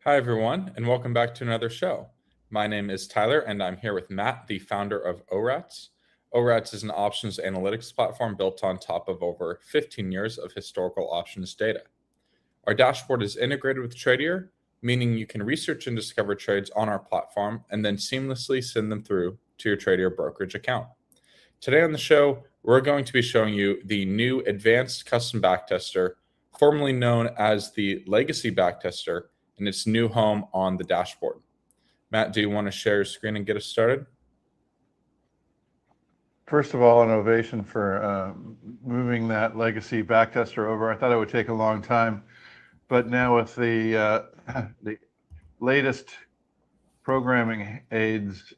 Hi, everyone, and welcome back to another show. My name is Tyler, and I'm here with Matt, the founder of ORATS. ORATS is an options analytics platform built on top of over 15 years of historical options data. Our dashboard is integrated with Tradier, meaning you can research and discover trades on our platform and then seamlessly send them through to your Tradier brokerage account. Today on the show, we're going to be showing you the new advanced custom backtester, formerly known as the legacy backtester, in its new home on the dashboard. Matt, do you want to share your screen and get us started? First of all, an ovation for moving that legacy backtester over. I thought it would take a long time, but now with the latest programming aids,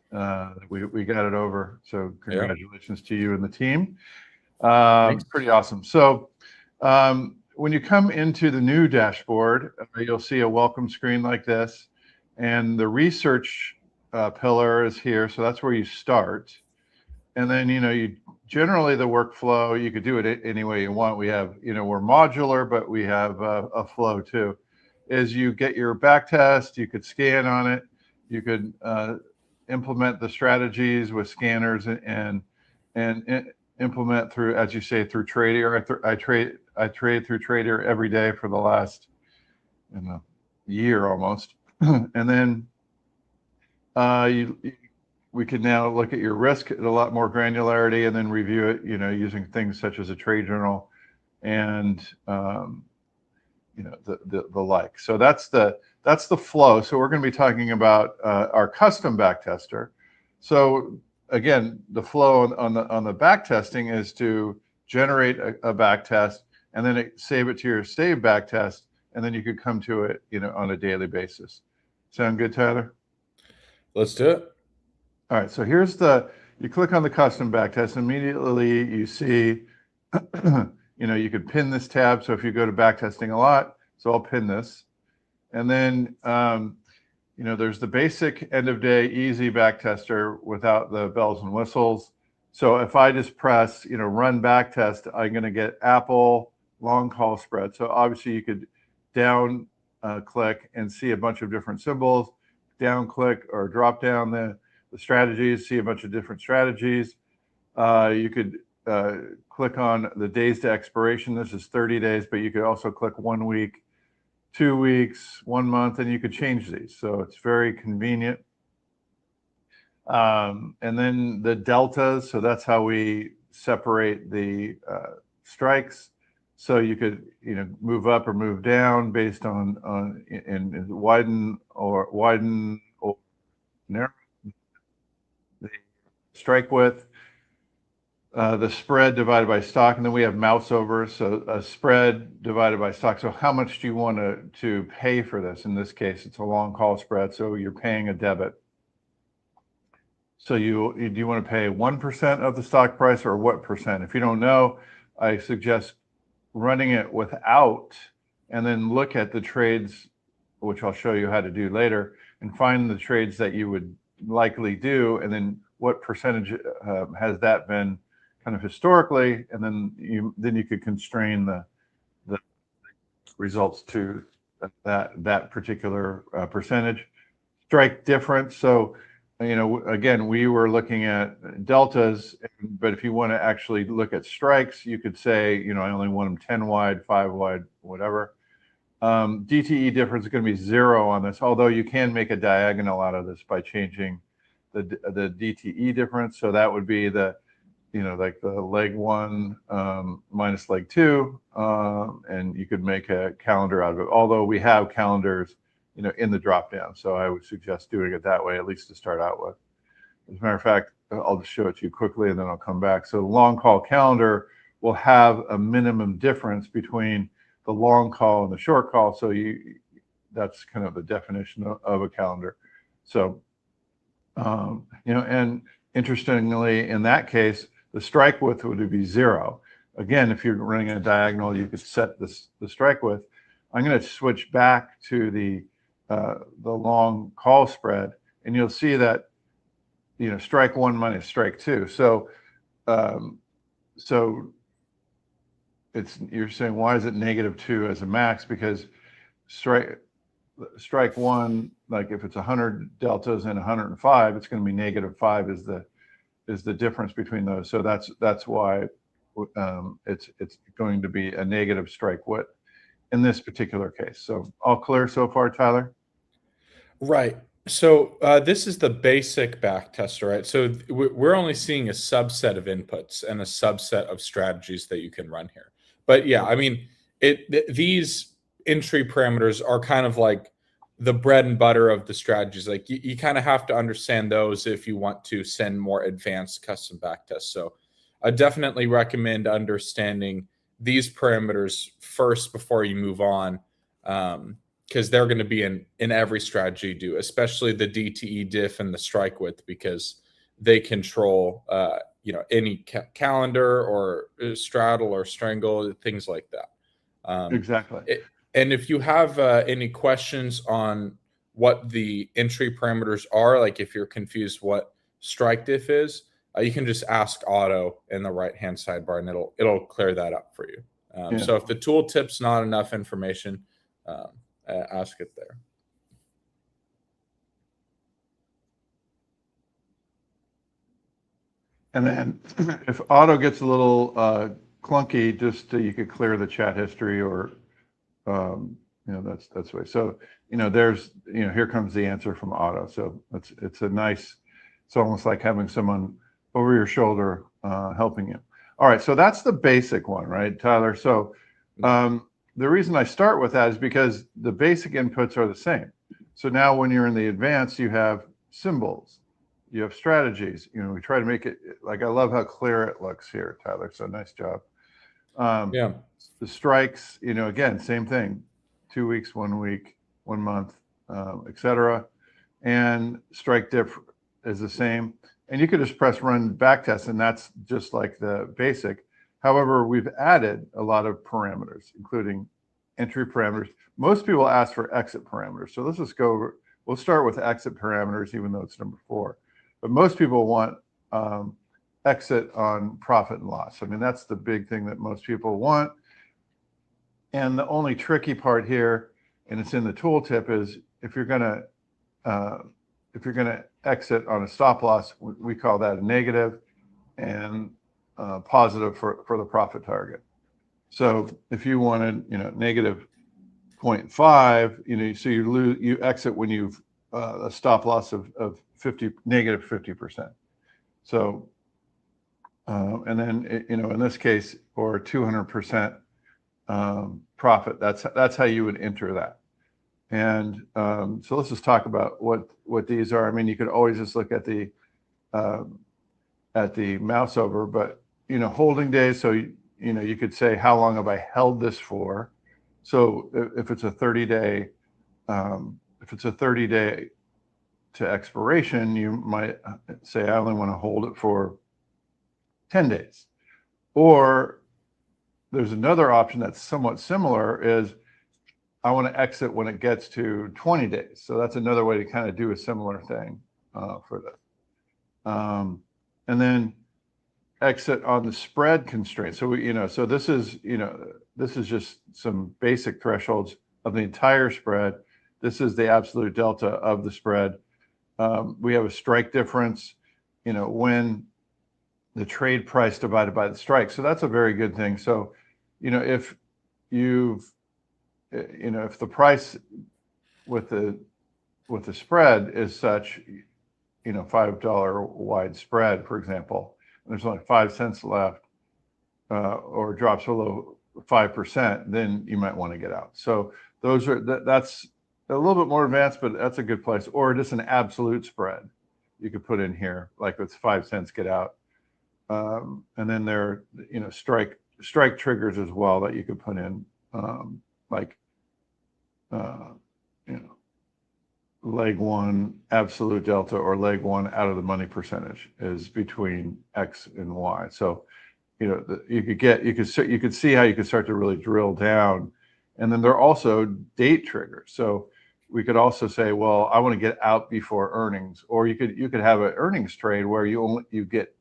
we got it over. So congratulations to you and the team. Pretty awesome. So when you come into the new dashboard, you'll see a welcome screen like this, and the research pillar is here. So that's where you start. And then, you generally the workflow, you could do it any way you want. We have, we're modular, but we have a flow too. Is you get your back test, you could scan on it, you could implement the strategies with scanners and implement through, as you say, through Tradier. I trade through Tradier every day for the last year almost. And then we can now look at your risk at a lot more granularity and then review it, using things such as a trade journal and the like. So that's the flow. So we're going to be talking about our custom backtester. So again, the flow on the backtesting is to generate a backtest and then save it to your saved backtest, and then you could come to it, on a daily basis. Sound good, Tyler? Let's do it. All right, so you click on the custom backtest, immediately you see, you could pin this tab. So if you go to backtesting a lot, so I'll pin this. And then, there's the basic end of day easy backtester without the bells and whistles. So if I just press, run backtest, I'm going to get Apple long call spread. So obviously you could down click and see a bunch of different symbols, down click or drop down the strategies, see a bunch of different strategies. You could click on the days to expiration. This is 30 days, but you could also click 1 week, 2 weeks, 1 month, and you could change these. So it's very convenient. And then the deltas. So that's how we separate the strikes. So you could, move up or move down based on and widen or narrow the strike width, the spread divided by stock, and then we have mouse overs. So a spread divided by stock. So how much do you want to pay for this? In this case, it's a long call spread, so you're paying a debit. So do you want to pay 1% of the stock price or what percent? If you don't know, I suggest running it without, and then look at the trades, which I'll show you how to do later, and find the trades that you would likely do, and then what percentage has that been kind of historically, and then you could constrain the results to that particular percentage. Strike difference. So again, we were looking at deltas, but if you want to actually look at strikes, you could say, I only want them 10 wide, 5 wide, whatever. DTE difference is going to be 0 on this, although you can make a diagonal out of this by changing the DTE difference. So that would be the, like the leg 1 minus leg 2, and you could make a calendar out of it. Although we have calendars, in the drop down. So I would suggest doing it that way, at least to start out with. As a matter of fact, I'll just show it to you quickly and then I'll come back. So the long call calendar will have a minimum difference between the long call and the short call. So that's kind of the definition of a calendar. So, and interestingly, in that case, the strike width would be 0. Again, if you're running a diagonal, you could set the strike width. I'm going to switch back to the long call spread, and you'll see that strike 1 minus strike 2. So you're saying, why is it -2 as a max? Because strike strike one, like if it's 100 deltas and 105, it's going to be -5 is the difference between those. So that's why it's going to be a negative strike width in this particular case. So all clear so far, Tyler? Right. So this is the basic backtester, right? So we're only seeing a subset of inputs and a subset of strategies that you can run here. But yeah, I mean, these entry parameters are kind of like the bread and butter of the strategies. Like you kind of have to understand those if you want to send more advanced custom backtests. So I definitely recommend understanding these parameters first before you move on. Because they're going to be in every strategy you do, especially the DTE diff and the strike width, because they control any calendar or straddle or strangle, things like that. Exactly. And if you have any questions on what the entry parameters are, like if you're confused what strike diff is, you can just ask Otto in the right hand sidebar, and it'll clear that up for you. Yeah. So if the tooltip's not enough information, ask it there. And then if Otto gets a little clunky, just you could clear the chat history, or that's the way. So there's here comes the answer from Otto. So it's a nice. It's almost like having someone over your shoulder helping you. All right, so that's the basic one, right, Tyler? So the reason I start with that is because the basic inputs are the same. So now when you're in the advanced, you have symbols, you have strategies. We try to make it like, I love how clear it looks here, Tyler. So nice job. Yeah. The strikes, again, same thing, 2 weeks, 1 week, 1 month, etc. And strike diff is the same. And you could just press run backtest, and that's just like the basic. However, we've added a lot of parameters, including entry parameters. Most people ask for exit parameters. So let's just go over, we'll start with exit parameters, even though it's number 4. But most people want exit on profit and loss. I mean, that's the big thing that most people want. And the only tricky part here, and it's in the tooltip, is if you're going to exit on a stop loss, we call that a negative, and positive for the profit target. So if you wanted, negative 0.5, so you exit when you've a stop loss of negative 50%. So and then in this case, or 200% profit. That's how you would enter that. And so let's just talk about what these are. I mean, you could always just look at the mouse over, but holding days. So you could say, how long have I held this for? So if it's a 30-day, to expiration, you might say, I only want to hold it for 10 days. Or there's another option that's somewhat similar, is I want to exit when it gets to 20 days. So that's another way to kind of do a similar thing for that. And then exit on the spread constraint. So so this is just some basic thresholds of the entire spread. This is the absolute delta of the spread. We have a strike difference, when the trade price divided by the strike. So that's a very good thing. So, if if the price with the spread is such, $5 wide spread, for example, and there's only 5 cents left, or drops below 5%, then you might want to get out. So that's a little bit more advanced, but that's a good place. Or just an absolute spread you could put in here, like with 5 cents, get out. And then there are, strike triggers as well that you could put in, like, leg 1 absolute delta, or leg 1 out of the money percentage is between X and Y. So, you could see how you could start to really drill down. And then there are also date triggers. So we could also say, well, I want to get out before earnings, or you could have an earnings trade where you get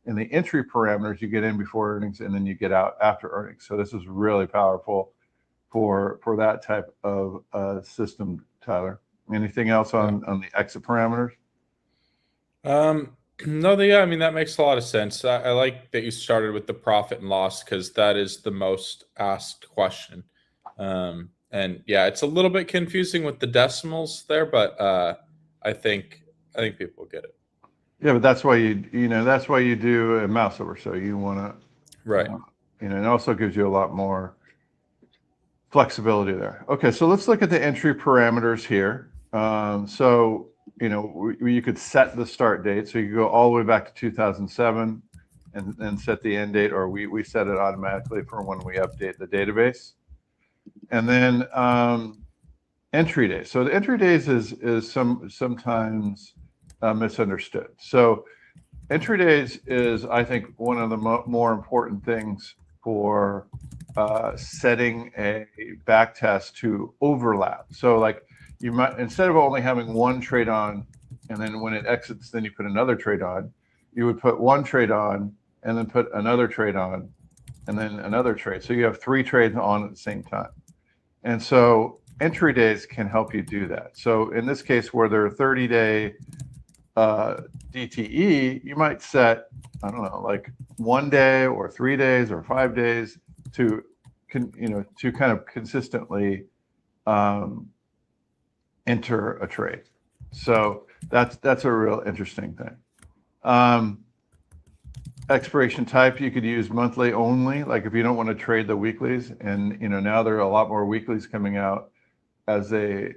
in the entry parameters, you get in before earnings and then you get out after earnings. So this is really powerful for that type of system Tyler. Anything else on the exit parameters? No, yeah, I mean, that makes a lot of sense. I like that you started with the profit and loss because that is the most asked question. And yeah, it's a little bit confusing with the decimals there, but I think people get it. Yeah, but that's why that's why you do a mouse over. So you want to, Right. it also gives you a lot more flexibility there. Okay, so let's look at the entry parameters here. So, you could set the start date. So you could go all the way back to 2007 and set the end date, or we set it automatically for when we update the database. And then entry days. So the entry days is sometimes misunderstood. So entry days is, I think, one of the more important things for setting a back test to overlap. So like you might, instead of only having one trade on and then when it exits, then you put another trade on, you would put one trade on and then put another trade on and then another trade. So you have 3 trades on at the same time. And so entry days can help you do that. So in this case, where there are 30-day DTE, you might set, I don't know, like 1 day or 3 days or 5 days to kind of consistently enter a trade. So that's a real interesting thing. Expiration type, you could use monthly only, like if you don't want to trade the weeklies, and now there are a lot more weeklies coming out as they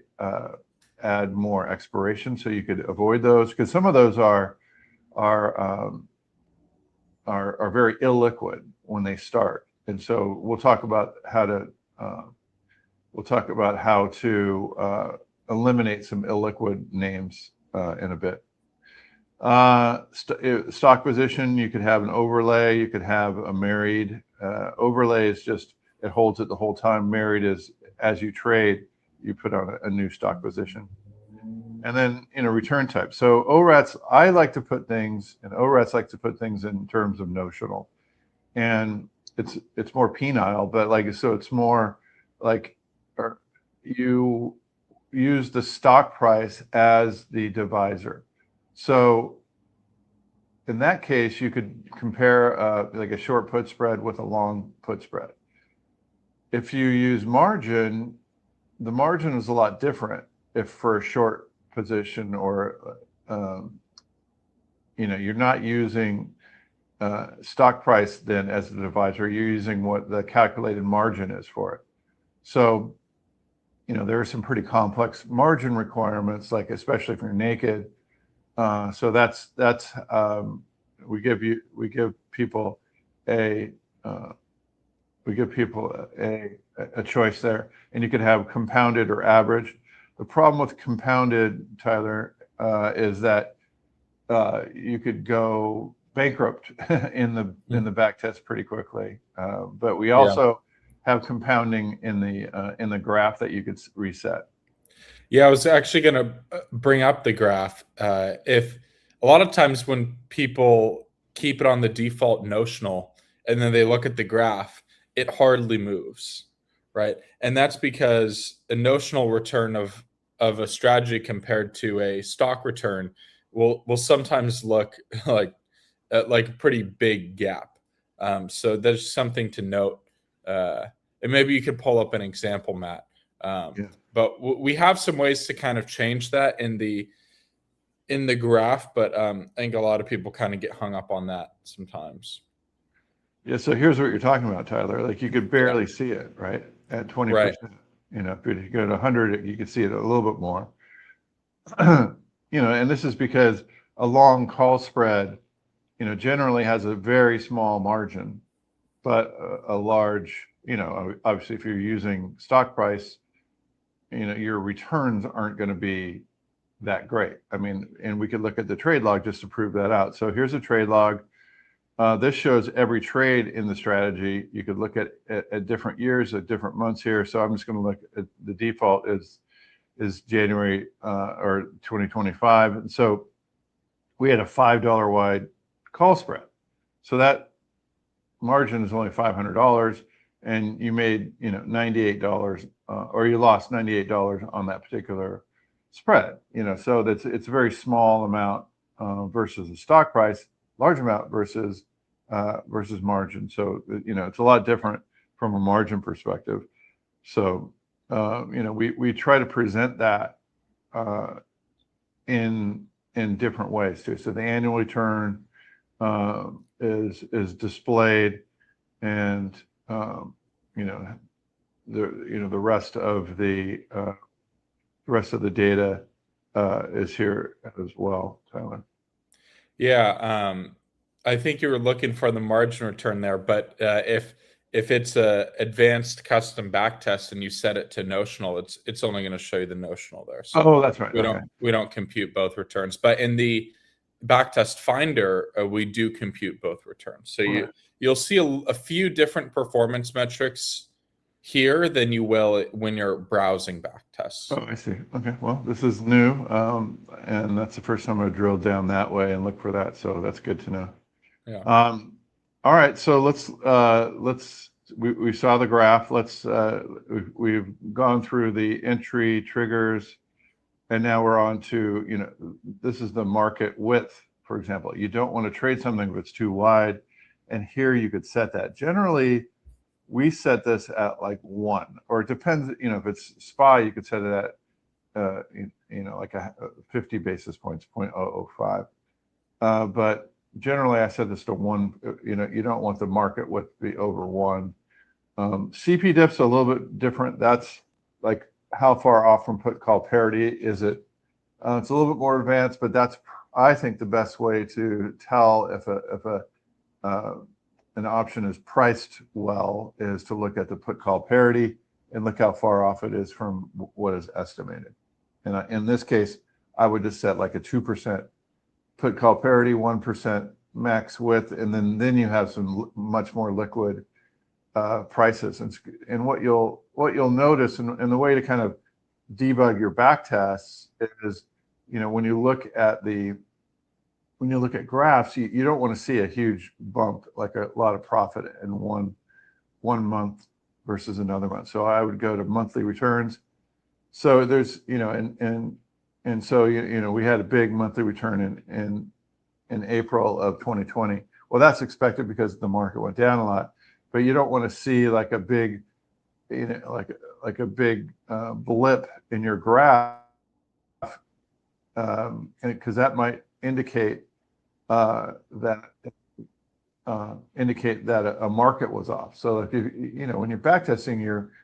add more expiration, so you could avoid those because some of those are very illiquid when they start. And so we'll talk about how to eliminate some illiquid names in a bit. Stock position, you could have an overlay, you could have a married. Overlay is just, it holds it the whole time. Married is, as you trade, you put on a new stock position. And then return type. So ORATs, I like to put things, and ORATs like to put things in terms of notional. And it's more penile, but so it's more like you use the stock price as the divisor. So in that case, you could compare like a short put spread with a long put spread. If you use margin, the margin is a lot different if for a short position or, you're not using stock price then as the divisor, you're using what the calculated margin is for it. So, there are some pretty complex margin requirements, like especially if you're naked. So that's we give people a choice there, and you could have compounded or average. The problem with compounded, Tyler, is that you could go bankrupt in the back test pretty quickly. But we also have compounding in the graph that you could reset. Yeah, I was actually going to bring up the graph. If a lot of times when people keep it on the default notional and then they look at the graph, it hardly moves, right? And that's because a notional return of a strategy compared to a stock return will sometimes look like a pretty big gap. So there's something to note. And maybe you could pull up an example, Matt. But we have some ways to kind of change that in the graph, but I think a lot of people kind of get hung up on that sometimes. Yeah, so here's what you're talking about, Tyler. Like you could barely see it, right? At 20%. Right. If you go to 100, you could see it a little bit more. And this is because a long call spread, generally has a very small margin, but a large, obviously if you're using stock price, your returns aren't going to be that great. I mean, and we could look at the trade log just to prove that out. So here's a trade log. This shows every trade in the strategy. You could look at different years, at different months here. So I'm just going to look at the default is January or 2025. And so we had a $5 wide call spread. So that margin is only $500. and you made, $98, or you lost $98 on that particular spread, so it's a very small amount versus the stock price, large amount versus margin. So, it's a lot different from a margin perspective. So, we try to present that in different ways too. So the annual return is displayed, and the rest of the data is here as well, Tyler. Yeah, I think you were looking for the margin return there, but if it's a advanced custom backtest and you set it to notional, it's only going to show you the notional there. So Oh, that's right. we don't compute both returns, but in the backtest finder, we do compute both returns. So you'll see a few different performance metrics here than you will when you're browsing backtests. Oh, I see. Okay, well, this is new, and that's the first time I drilled down that way and looked for that. So that's good to know. Yeah. All right, so we saw the graph. We've gone through the entry triggers, and now we're on to, this is the market width, for example. You don't want to trade something if it's too wide, and here you could set that. Generally, we set this at like 1, or it depends, if it's SPY, you could set it at, like a 50 basis points, 0.005. But generally, I set this to 1. You don't want the market width to be over 1. CP diff's a little bit different. That's like how far off from put call parity is it? It's a little bit more advanced, but that's, I think, the best way to tell if an option is priced well is to look at the put call parity and look how far off it is from what is estimated. And in this case, I would just set like a 2% put call parity, 1% max width, and then you have some much more liquid prices. And what you'll notice, and the way to kind of debug your back tests is, when you look at graphs, you don't want to see a huge bump, like a lot of profit in one month versus another month. So I would go to monthly returns. So there's, and so, we had a big monthly return in April of 2020. Well, that's expected because the market went down a lot, but you don't want to see like a big, like a big blip in your graph, because that might indicate that a market was off. So if when you're backtesting,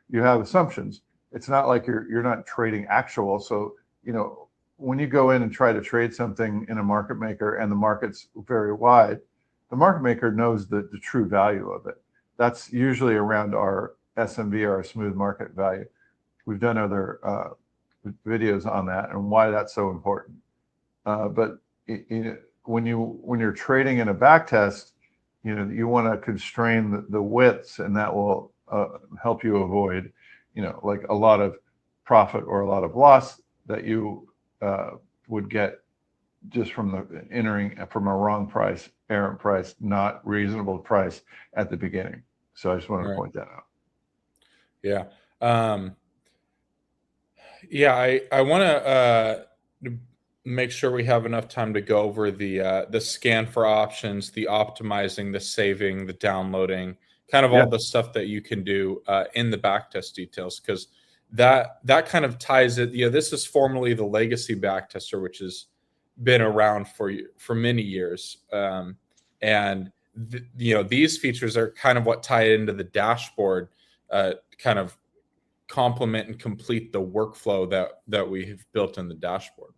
you have assumptions. It's not like you're not trading actual. So when you go in and try to trade something in a market maker and the market's very wide, the market maker knows the true value of it. That's usually around our SMV, our smooth market value. We've done other videos on that and why that's so important. But when you're trading in a backtest, you want to constrain the widths, and that will help you avoid, like a lot of profit or a lot of loss that you would get just from entering from a wrong price, errant price, not reasonable price at the beginning. So I just wanted to point that out. Yeah. I want to make sure we have enough time to go over the scan for options, the optimizing, the saving, the downloading, kind of all the stuff that you can do in the backtest details, because that kind of ties it. This is formerly the legacy backtester, which has been around for many years, and these features are kind of what tie it into the dashboard, kind of complement and complete the workflow that we have built in the dashboard.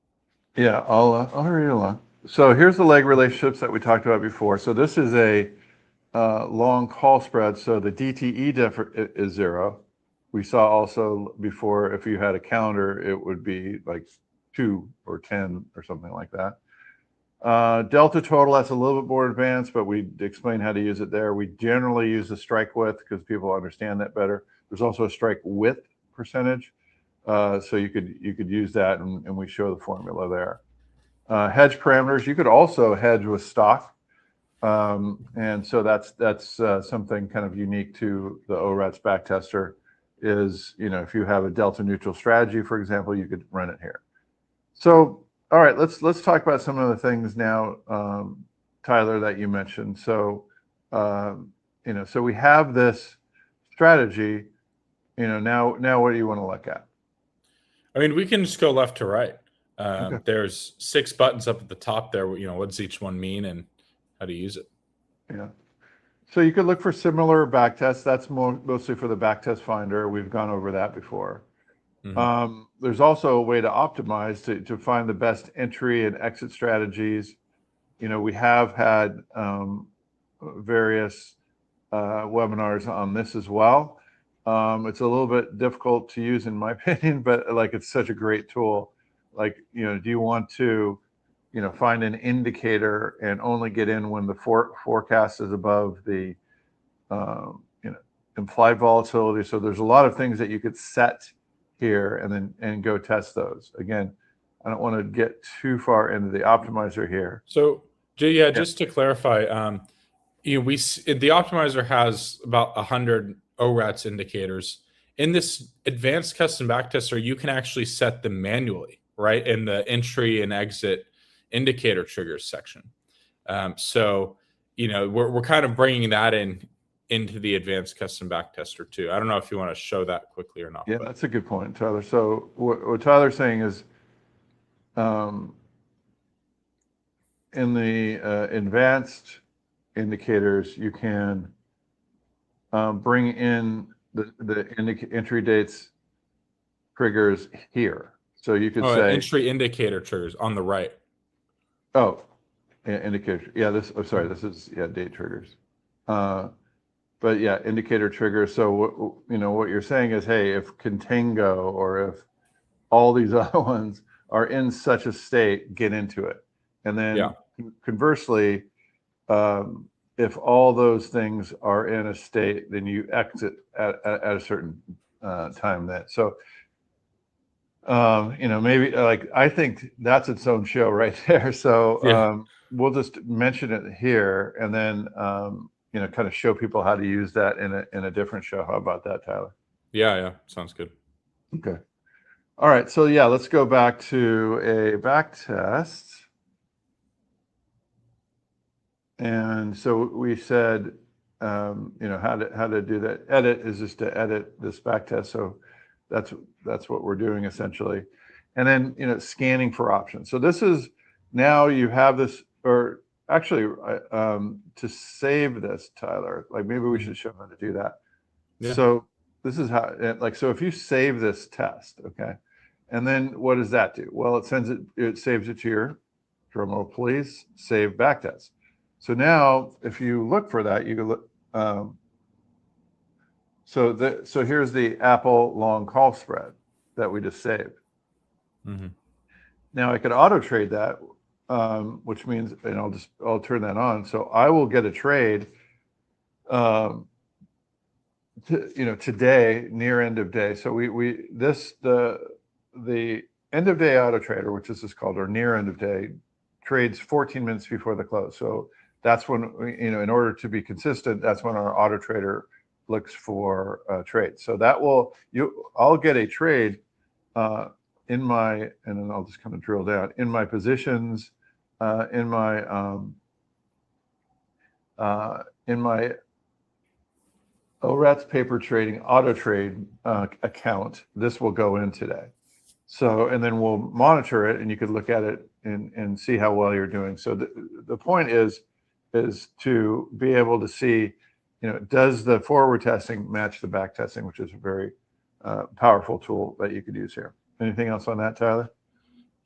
Yeah, I'll hurry along. So here's the leg relationships that we talked about before. So this is a long call spread. So the DTE diff is 0. We saw also before, if you had a calendar, it would be like 2 or 10 or something like that. Delta total, that's a little bit more advanced, but we explained how to use it there. We generally use the strike width because people understand that better. There's also a strike width percentage. So you could use that, and we show the formula there. Hedge parameters, you could also hedge with stock. And so that's something kind of unique to the ORATS backtester is, if you have a delta neutral strategy, for example, you could run it here. So, all right, let's talk about some of the things now, Tyler, that you mentioned. So, so we have this strategy, now what do you want to look at? I mean, we can just go left to right. Okay. There's 6 buttons up at the top there. What does each one mean and how to use it? Yeah. So you could look for similar backtests. That's mostly for the backtest finder. We've gone over that before. There's also a way to optimize to find the best entry and exit strategies. We have had various webinars on this as well. It's a little bit difficult to use in my opinion, but it's such a great tool. Do you want to, find an indicator and only get in when the forecast is above the, implied volatility? So there's a lot of things that you could set here and go test those. Again, I don't want to get too far into the optimizer here. So, yeah, just to clarify, the optimizer has about 100 ORATS indicators. In this advanced custom backtester, you can actually set them manually, right, in the entry and exit indicator triggers section. So, we're kind of bringing that into the advanced custom backtester too. I don't know if you want to show that quickly or not. Yeah, that's a good point, Tyler. So what Tyler's saying is, in the advanced indicators, you can bring in the entry dates triggers here. So you could say entry indicator triggers on the right. Oh, indicator. Yeah, this is date triggers. But yeah, indicator triggers. So what you're saying is, hey, if Contango or if all these other ones are in such a state, get into it. And then conversely, if all those things are in a state, then you exit at a certain time. So maybe I think that's its own show right there. So we'll just mention it here and then kind of show people how to use that in a different show. How about that, Tyler? Yeah, sounds good. Okay. All right. So let's go back to a back test. And so we said, how to do that. Edit is just to edit this back test. So that's what we're doing essentially. And then, scanning for options. So this is, now you have this, or actually to save this, Tyler, maybe we should show how to do that. Yeah. So this is how, so if you save this test, okay, and then what does that do? Well, it saves it to your, drum roll please, save backtest. So now if you look for that, you can look, so here's the Apple long call spread that we just saved. Now I could auto trade that, which means, and I'll turn that on. So I will get a trade, today near end of day. So the end of day auto trader, which this is called, or near end of day, trades 14 minutes before the close. So that's when, in order to be consistent, that's when our auto trader looks for trades. So I'll get a trade in my, and then I'll just kind of drill down in my positions, in my ORATS paper trading auto trade account. This will go in today. So, and then we'll monitor it, and you could look at it and see how well you're doing. So the point is to be able to see, does the forward testing match the back testing, which is a very powerful tool that you could use here. Anything else on that, Tyler?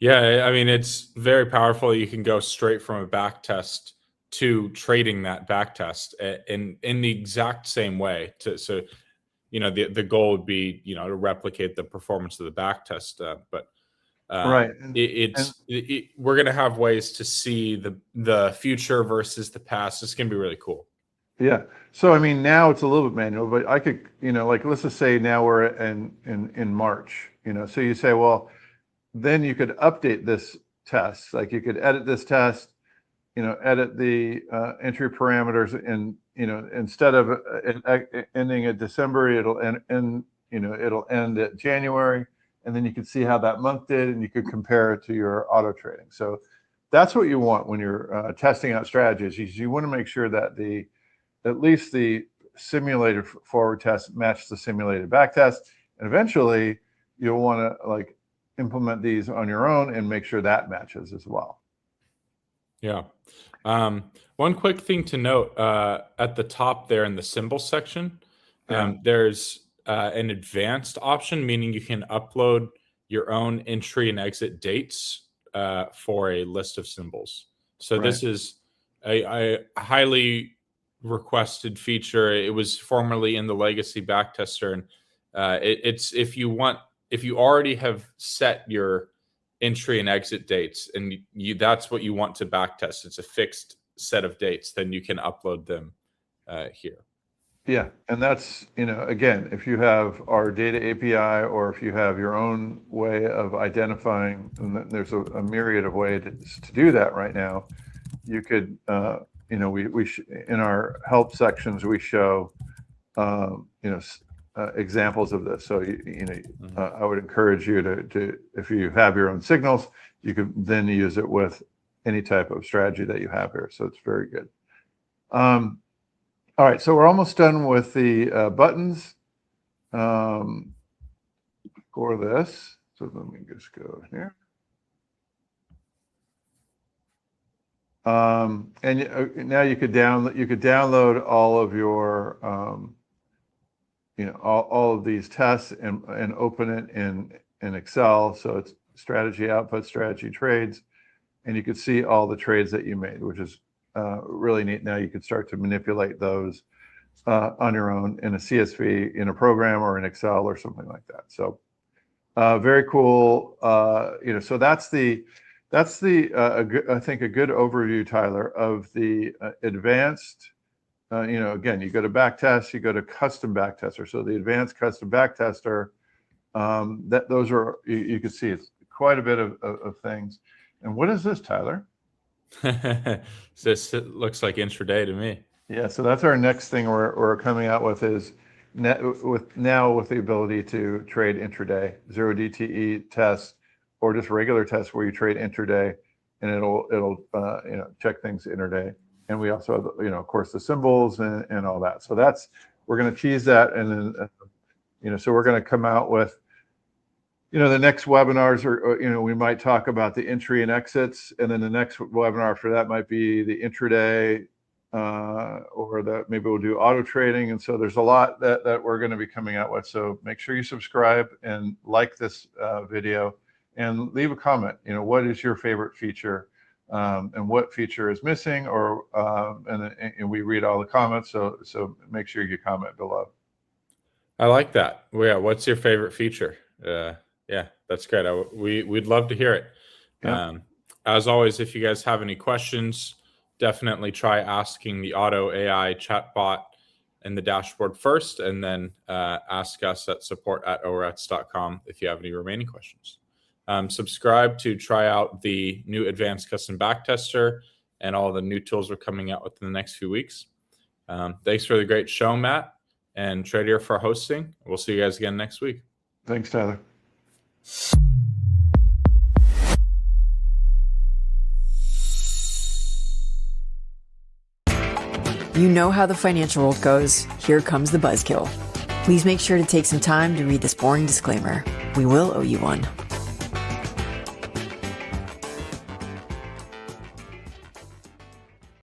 Yeah, I mean, it's very powerful. You can go straight from a back test to trading that back test in the exact same way. The goal would be, to replicate the performance of the back test. But right, we're going to have ways to see the future versus the past. It's going to be really cool. Yeah. So, I mean, now it's a little bit manual, but I could, let's just say now we're in March, so you say, well, then you could update this test. You could edit this test, edit the entry parameters, and instead of ending at December, it'll it'll end at January, and then you can see how that month did, and you could compare it to your auto trading. So that's what you want when you're testing out strategies. You want to make sure that at least the simulated forward test match the simulated back test, and eventually you'll want to implement these on your own and make sure that matches as well. Yeah. One quick thing to note, at the top there in the symbols section, there's an advanced option, meaning you can upload your own entry and exit dates for a list of symbols. So this is a highly requested feature. It was formerly in the legacy backtester, and it's if you already have set your entry and exit dates, and that's what you want to backtest. It's a fixed set of dates, then you can upload them here. Yeah, and that's, again, if you have our data API, or if you have your own way of identifying, and there's a myriad of ways to do that right now. You could, we in our help sections, we show, examples of this. So, I would encourage you to, if you have your own signals, you could then use it with any type of strategy that you have here. So it's very good. All right, so we're almost done with the buttons for this. So let me just go here. And now you could download all of your all of these tests and open it in Excel. So it's strategy output, strategy trades, and you could see all the trades that you made, which is really neat. Now you could start to manipulate those on your own in a CSV, in a program, or in Excel, or something like that. So very cool. So that's I think a good overview, Tyler, of the advanced. Again, you go to backtest, you go to custom backtester. So the advanced custom backtester, those are, you can see it's quite a bit of things. And what is this, Tyler? This looks like intraday to me. Yeah, so that's our next thing we're coming out with, is with the ability to trade intraday, 0 DTE tests, or just regular tests where you trade intraday, and it'll check things intraday. And we also have, of course, the symbols and all that. So we're going to tease that, and then so we're going to come out with the next webinars, or we might talk about the entry and exits, and then the next webinar after that might be the intraday, or maybe we'll do auto trading. And so there's a lot that we're going to be coming out with. So make sure you subscribe and like this video, and leave a comment. What is your favorite feature, and what feature is missing, or and we read all the comments. So make sure you comment below. I like that. Well, yeah. What's your favorite feature? Yeah, that's great. We'd love to hear it. Yeah. As always, if you guys have any questions, definitely try asking the Auto AI chatbot in the dashboard first, and then ask us at support@orats.com if you have any remaining questions. Subscribe to try out the new advanced custom backtester and all the new tools we're coming out within the next few weeks. Thanks for the great show, Matt, and Trader for hosting. We'll see you guys again next week. Thanks, Tyler. You know how the financial world goes. Here comes the buzzkill. Please make sure to take some time to read this boring disclaimer. We will owe you one.